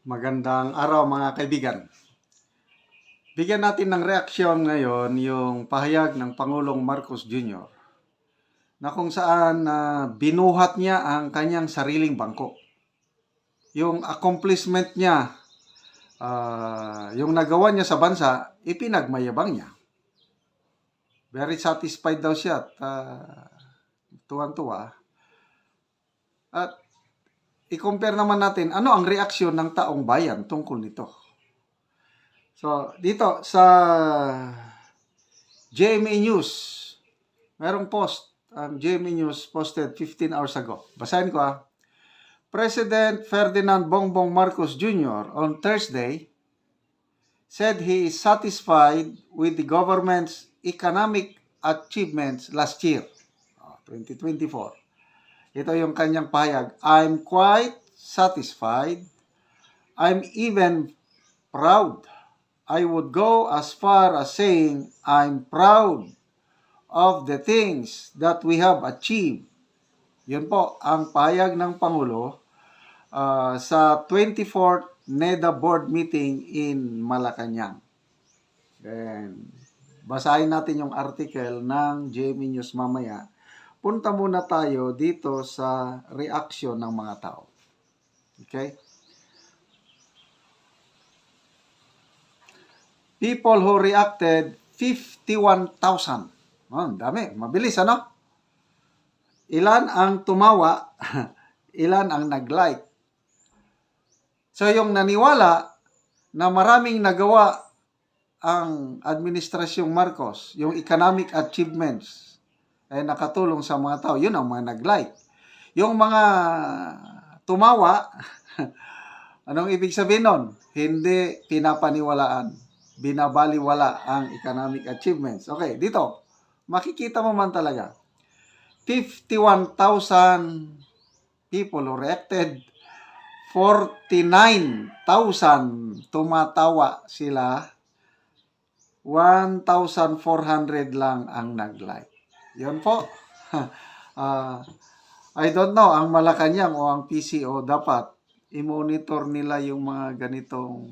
Magandang araw mga kaibigan. Bigyan natin ng reaksyon ngayon yung pahayag ng Pangulong Marcos Jr. na kung saan binuhat niya ang kanyang sariling bangko. Yung accomplishment niya, yung nagawa niya sa bansa, ipinagmayabang niya. Very satisfied daw siya at tuwan-tuwa. At i-compare naman natin ano ang reaksyon ng taong bayan tungkol nito. So, dito sa GMA News, merong post. Ang GMA News posted 15 hours ago. Basahin ko President Ferdinand Bongbong Marcos Jr. on Thursday said he is satisfied with the government's economic achievements last year, 2024. Ito yung kanyang pahayag. I'm quite satisfied. I'm even proud. I would go as far as saying I'm proud of the things that we have achieved. Yun po ang pahayag ng Pangulo sa 24th NEDA board meeting in Malacanang. Then, basahin natin yung article ng GMA News mamaya. Punta muna tayo dito sa reaction ng mga tao. Okay? People who reacted, 51,000. Dami. Mabilis, ano? Ilan ang tumawa, ilan ang nag-like. So, yung naniwala na maraming nagawa ang Administrasyong Marcos, yung economic achievements, ay nakatulong sa mga tao, yun ang mga nag-like. Yung mga tumawa, anong ibig sabihin nun? Hindi pinapaniwalaan, binabaliwala ang economic achievements. Okay, dito, makikita mo man talaga. 51,000 people who reacted, 49,000 tumatawa sila, 1,400 lang ang nag-like. Yun po. I don't know, ang Malacanang o ang PCO dapat i-monitor nila yung mga ganitong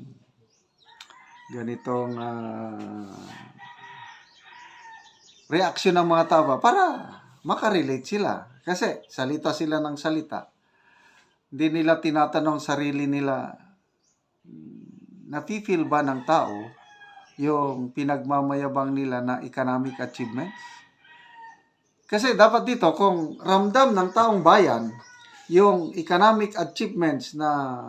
reaction ng mga tao para makarelate sila. Kasi salita sila ng salita. Hindi nila tinatanong sarili nila, nafe-feel ba ng tao yung pinagmamayabang nila na economic achievements? Kasi dapat dito, kung ramdam ng taong bayan yung economic achievements na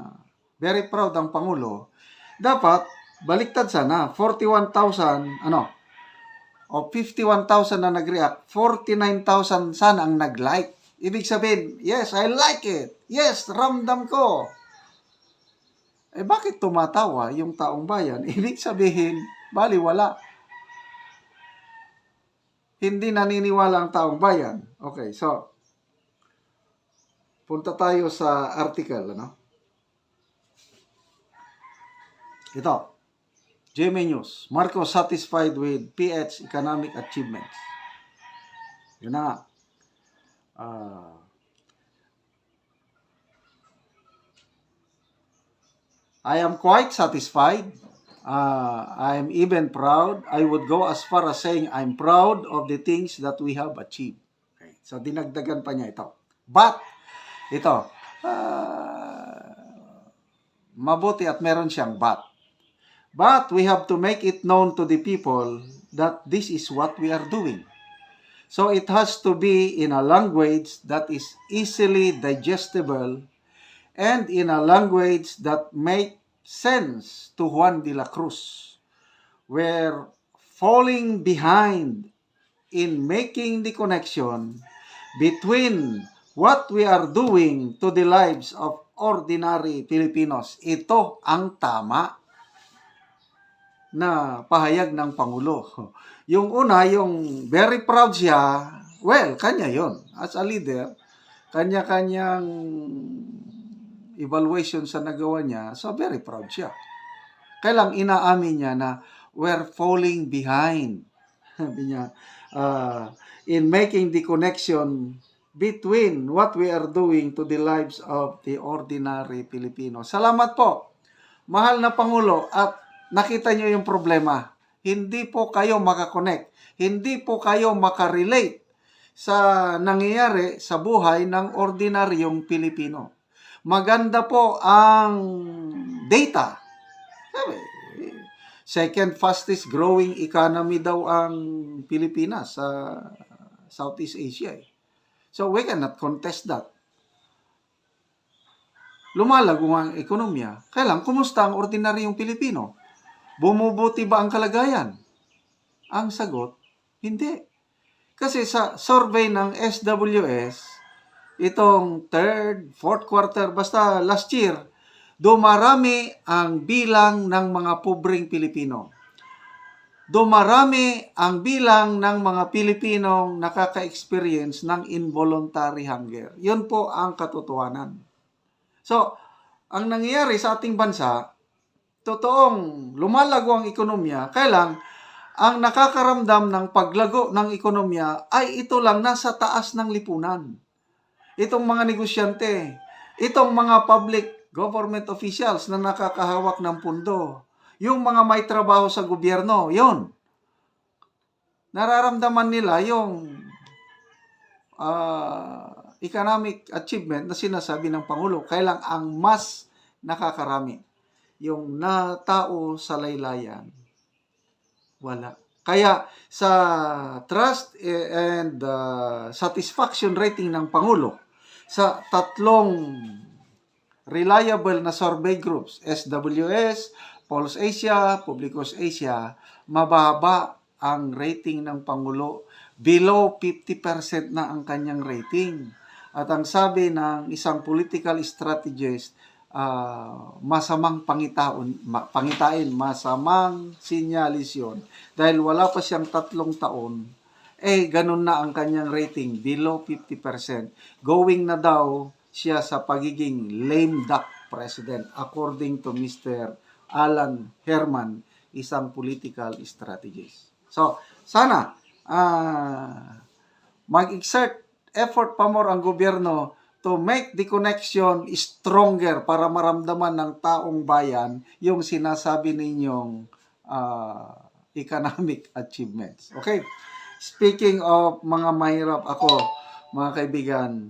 very proud ang Pangulo, dapat baliktad sana, 41,000, o 51,000 na nag-react, 49,000 sana ang nag-like. Ibig sabihin, yes, I like it. Yes, ramdam ko. Bakit tumatawa yung taong bayan? Ibig sabihin, baliwala. Hindi naniniwala ang taong bayan. Okay, so, punta tayo sa article, Ito, GMA News, Marcos satisfied with PH economic achievements. Yun na nga. I am quite satisfied. I am even proud. I would go as far as saying I'm proud of the things that we have achieved. Okay. So, dinagdagan pa niya ito. But, ito, mabuti at meron siyang but. But we have to make it known to the people that this is what we are doing. So it has to be in a language that is easily digestible and in a language that makes sense to Juan de la Cruz. We're falling behind in making the connection between what we are doing to the lives of ordinary Filipinos. Ito ang tama na pahayag ng Pangulo. Yung una, yung very proud siya, well, kanya yon. As a leader, kanya-kanyang evaluation sa nagawa niya, so very proud siya. Kailang inaamin niya na we're falling behind. Sabi niya, in making the connection between what we are doing to the lives of the ordinary Filipino. Salamat po mahal na Pangulo, at nakita nyo yung problema. Hindi po kayo makakonect. Hindi po kayo makarelate sa nangyayari sa buhay ng ordinaryong Pilipino. Maganda po ang data. Sabi, second fastest growing economy daw ang Pilipinas sa Southeast Asia. So we cannot contest that. Lumalago ang ekonomiya. Kaya lang, kumusta ang ordinaryong Pilipino? Bumubuti ba ang kalagayan? Ang sagot, hindi. Kasi sa survey ng SWS, itong third, fourth quarter, basta last year, dumarami ang bilang ng mga pobreng Pilipino. Dumarami ang bilang ng mga Pilipinong nakaka-experience ng involuntary hunger. Yun po ang katotohanan. So, ang nangyayari sa ating bansa, totoong lumalago ang ekonomiya, kaya lang, ang nakakaramdam ng paglago ng ekonomiya ay ito lang nasa taas ng lipunan. Itong mga negosyante, itong mga public government officials na nakakahawak ng pundo, yung mga may trabaho sa gobyerno, yun. Nararamdaman nila yung economic achievement na sinasabi ng Pangulo. Kaya lang ang mas nakakarami, yung natao sa laylayan, wala. Kaya sa trust and satisfaction rating ng Pangulo sa tatlong reliable na survey groups, SWS, Pulse Asia, Publicus Asia, mababa ang rating ng Pangulo. Below 50% na ang kanyang rating. At ang sabi ng isang political strategist, masamang pangitain, masamang sinyalis yun. Dahil wala pa siyang 3 taon, ganun na ang kanyang rating, below 50%. Going na daw siya sa pagiging lame duck president, according to Mr. Alan Herman, isang political strategist. So, sana mag-exert effort pa more ang gobyerno to make the connection stronger para maramdaman ng taong bayan yung sinasabi ninyong economic achievements. Okay? Speaking of mga mahirap, ako, mga kaibigan,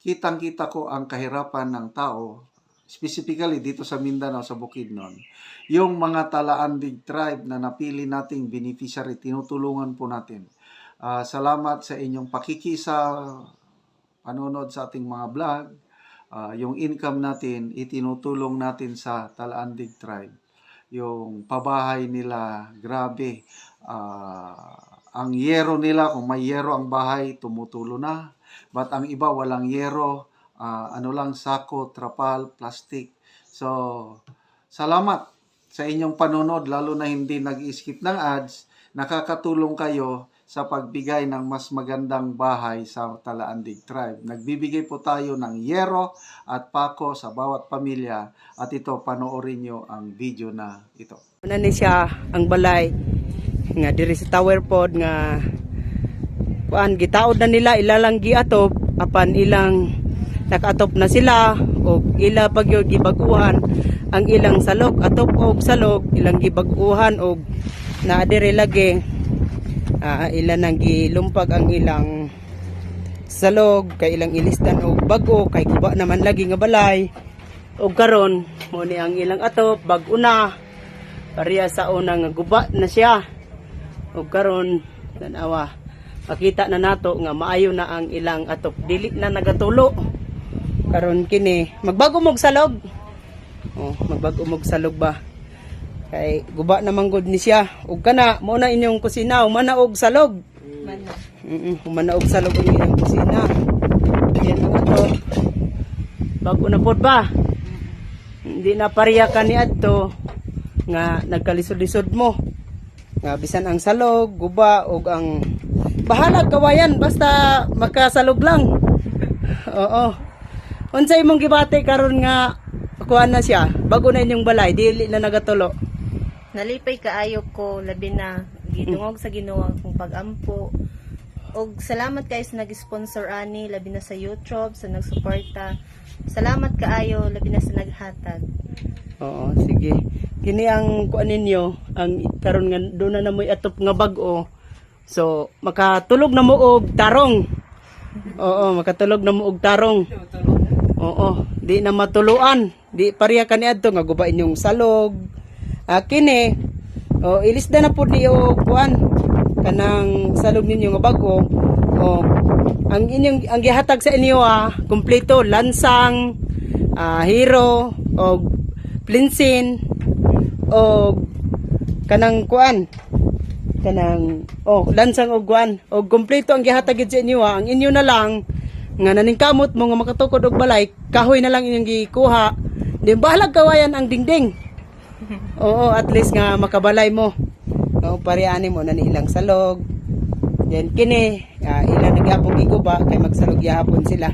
kitang-kita ko ang kahirapan ng tao, specifically dito sa Mindanao, sa Bukidnon. Yung mga Talaan-Dig tribe na napili nating beneficiary, tinutulungan po natin. Salamat sa inyong pakikisa, panonood sa ating mga vlog, yung income natin, itinutulong natin sa Talaan-Dig tribe. Yung pabahay nila, grabe. Ang yero nila, kung may yero ang bahay, tumutulo na. But ang iba, walang yero, lang, sako, trapal, plastic. So, salamat sa inyong panonood, lalo na hindi nag-skip ng ads. Nakakatulong kayo sa pagbigay ng mas magandang bahay sa Talaan-Dig tribe. Nagbibigay po tayo ng yero at pako sa bawat pamilya, at ito, panoorin nyo ang video na ito. Una ni siya ang balay nga diri sa tower pod nga kuan gitaod na nila ilalang giatop apan ilang nakatop na sila og ila pagyo gibaguhan ang ilang salog atop og salog ilang gibaguhan og naa diri lagi ila nang gilumpag ang ilang salog kay ilang ilistan og bago kay guba naman lagi nga balay og karon mo ni ang ilang atop bag-o na pareha sa unang guba na siya og karon tanawa makita na nato nga maayo na ang ilang atop dili na nagatulo karon kini magbago mog salog magbago mog salog ba kay guba na manggod ni siya ug kana mo na inyong kusina humana og salog humana og salog ang inyong kusina yan ang ato bago na pod ba hindi na pareha ka ni adto nga nagkalisod-lisod mo nga bisan ang salog guba og ang bahala kawayan basta makasalog lang oo unsay imong gibati karon nga kuha na siya bago na inyong balay dili na nagatulo. Nalipay kaayo ko labi na gidungog sa Ginoo akong pag-ampo. Og salamat kayo sa nag-sponsor ani labi na sa YouTube sa nagsuporta. Salamat kaayo labi na sa naghatag. Oo, sige. Kini ang kuan ninyo, ang karon nga doon na namoy atop nga bag-o. So, makatulog na mo og tarong. Oo, makatulog na mo og tarong. Oo, di na matuluan. Di pareha kaniadto nga guba inyong salog. Kini, ilisda na pud niyo kuan kanang salog ninyo nga bag-o. Ang gihatag sa inyo kumpleto lansang, hero og plinsin og kanang kuan kanang lansang og kuan og kumpleto ang gihatag gid sa inyo ang inyo na lang nga naningkamot mo nga makatukod og balay kahoy na lang inyong gikuha di bahalag kawayan ang dingding. Oo, at least nga makabalay mo. Pareani mo na ni ilang salog. Then kini ilang nagyapon giguba kay magsalog yahapon sila.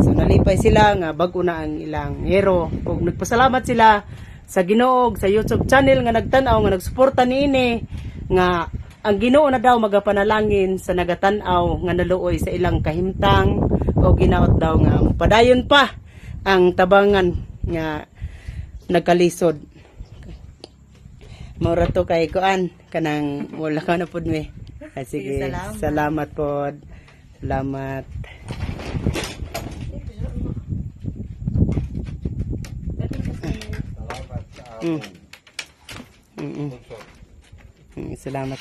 So nalipay sila nga bag-o na ang ilang hero ug nagpasalamat sila sa Ginoo sa YouTube channel nga nagtan-aw nga nagsuporta niini nga ang Ginoo na daw magapanalangin sa nagatan-aw nga naluoy sa ilang kahimtang o ginaot daw nga padayon pa ang tabangan nga nagkalisod. Maura to kay kuan kanang wala ka na pud mi. Sige, salamat pod. Salamat. Salamat.